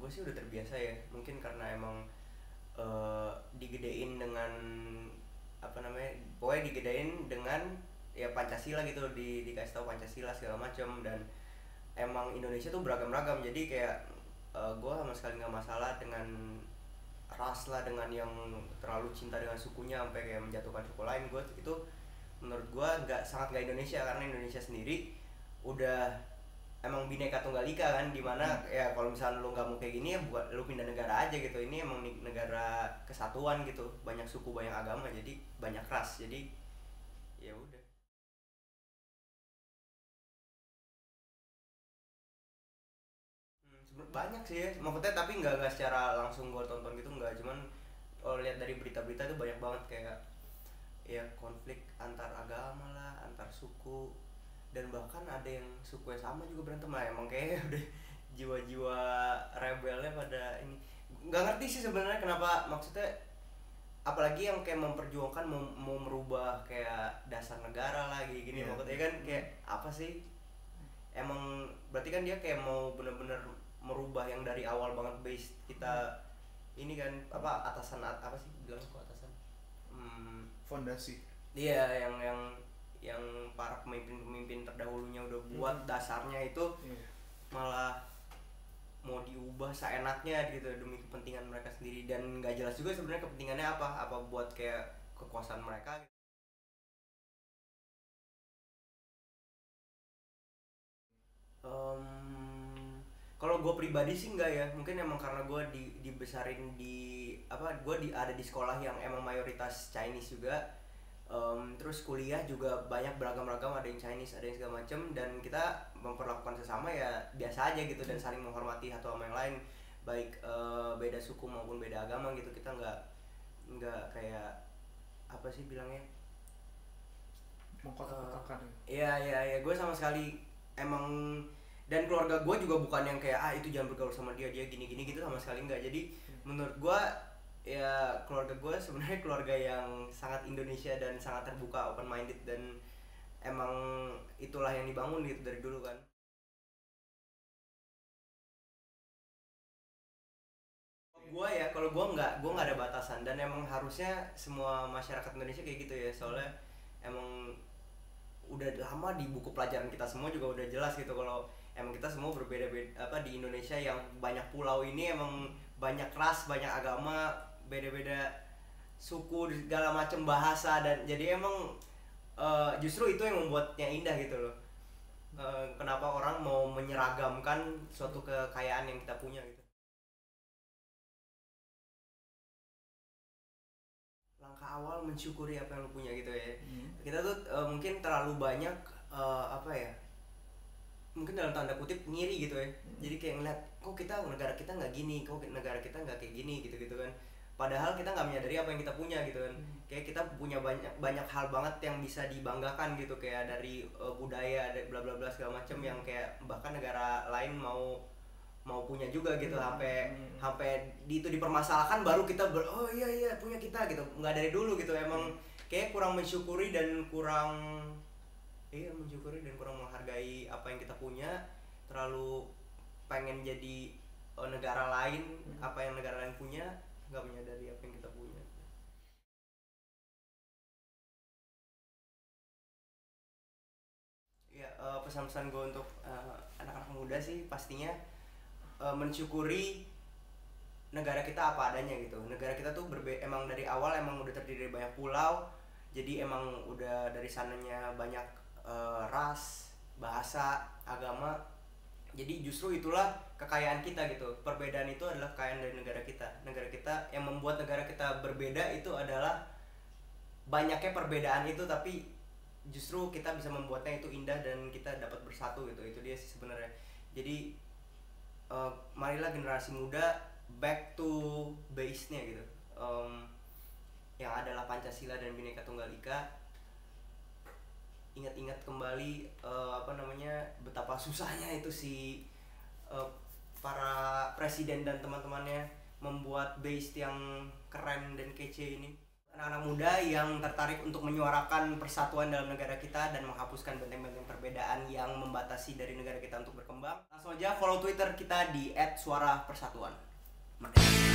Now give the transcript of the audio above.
gue sih udah terbiasa ya, mungkin karena emang digedein dengan apa namanya, pokoknya digedein dengan ya Pancasila gitu, dikasih tahu Pancasila segala macam. Dan emang Indonesia tuh beragam-ragam, jadi kayak gue sama sekali nggak masalah dengan ras lah, dengan yang terlalu cinta dengan sukunya sampai kayak menjatuhkan suku lain. Gue itu menurut gue nggak, sangat nggak Indonesia, karena Indonesia sendiri udah emang bineka tunggal ika kan, dimana ya kalau misalnya lu nggak mau kayak gini ya buat lu pindah negara aja gitu. Ini emang negara kesatuan gitu, banyak suku banyak agama, jadi banyak ras, jadi ya udah. Banyak sih ya maksudnya, tapi nggak secara langsung gue tonton gitu, nggak. Cuman kalau lihat dari berita-berita itu banyak banget kayak ya konflik antar agama lah, antar suku, dan bahkan ada yang suku yang sama juga berantem lah. Emang kayak udah jiwa-jiwa rebelnya pada ini. Nggak ngerti sih sebenarnya kenapa, maksudnya apalagi yang kayak memperjuangkan mau merubah kayak dasar negara lagi gini, yeah. Maksudnya kan kayak apa sih, emang berarti kan dia kayak mau bener-bener merubah yang dari awal banget base kita ini kan, apa atasan, apa sih bilang kok atasan, fondasi. iya, yang para pemimpin-pemimpin terdahulunya udah buat dasarnya itu, malah mau diubah seenaknya gitu demi kepentingan mereka sendiri. Dan nggak jelas juga sebenarnya kepentingannya apa buat kayak kekuasaan mereka gitu. Kalau gue pribadi sih enggak ya, mungkin emang karena gue dibesarin di apa, gue ada di sekolah yang emang mayoritas Chinese juga. Terus kuliah juga banyak beragam-ragam, ada yang Chinese, ada yang segala macem, dan kita memperlakukan sesama ya biasa aja gitu, dan saling menghormati satu sama yang lain, baik beda suku maupun beda agama gitu. Kita nggak kayak apa sih bilangnya, Mengkotak-kotakan iya iya iya, gue sama sekali emang. Dan keluarga gue juga bukan yang kayak itu jangan bergaul sama dia, dia gini gini gitu, sama sekali enggak. Jadi menurut gue ya keluarga gue sebenarnya keluarga yang sangat Indonesia dan sangat terbuka, open minded, dan emang itulah yang dibangun gitu dari dulu kan. Gue ya, kalau gue nggak ada batasan, dan emang harusnya semua masyarakat Indonesia kayak gitu ya, soalnya emang udah lama di buku pelajaran kita semua juga udah jelas gitu, kalau emang kita semua berbeda-beda apa di Indonesia yang banyak pulau ini, emang banyak ras, banyak agama, beda-beda suku, segala macam bahasa. Dan jadi emang justru itu yang membuatnya indah gitu loh. Kenapa orang mau menyeragamkan suatu kekayaan yang kita punya gitu. Langkah awal mensyukuri apa yang lo punya gitu ya. Kita tuh mungkin terlalu banyak apa ya, mungkin dalam tanda kutip ngiri gitu ya. Jadi kayak ngeliat kok kita negara kita nggak gini, kok negara kita nggak kayak gini gitu gitu kan. Padahal kita nggak menyadari apa yang kita punya gitu kan. Kayak kita punya banyak banyak hal banget yang bisa dibanggakan gitu, kayak dari budaya, bla bla bla segala macam, yang kayak bahkan negara lain mau punya juga gitu. Sampai itu dipermasalahkan baru kita oh iya iya punya kita gitu, nggak dari dulu gitu. Emang kayak kurang mensyukuri dan kurang, iya, mensyukuri dan kurang menghargai apa yang kita punya. Terlalu pengen jadi negara lain, apa yang negara lain punya, nggak menyadari apa yang kita punya. Ya, pesan-pesan gue untuk anak-anak muda sih pastinya mensyukuri negara kita apa adanya gitu. Negara kita tuh emang dari awal emang udah terdiri dari banyak pulau, jadi emang udah dari sananya banyak ras, bahasa, agama. Jadi justru itulah kekayaan kita gitu. Perbedaan itu adalah kekayaan dari negara kita. Negara kita, yang membuat negara kita berbeda itu adalah banyaknya perbedaan itu, tapi justru kita bisa membuatnya itu indah dan kita dapat bersatu gitu. Itu dia sih sebenarnya. Jadi marilah generasi muda back to base-nya gitu. Yang adalah Pancasila dan Bhinneka Tunggal Ika. Ingat-ingat kembali apa namanya, betapa susahnya itu si para presiden dan teman-temannya membuat base yang keren dan kece ini. anak-anak muda yang tertarik untuk menyuarakan persatuan dalam negara kita dan menghapuskan benteng-benteng perbedaan yang membatasi dari negara kita untuk berkembang. Langsung aja follow Twitter kita di @suarapersatuan. Merdeka.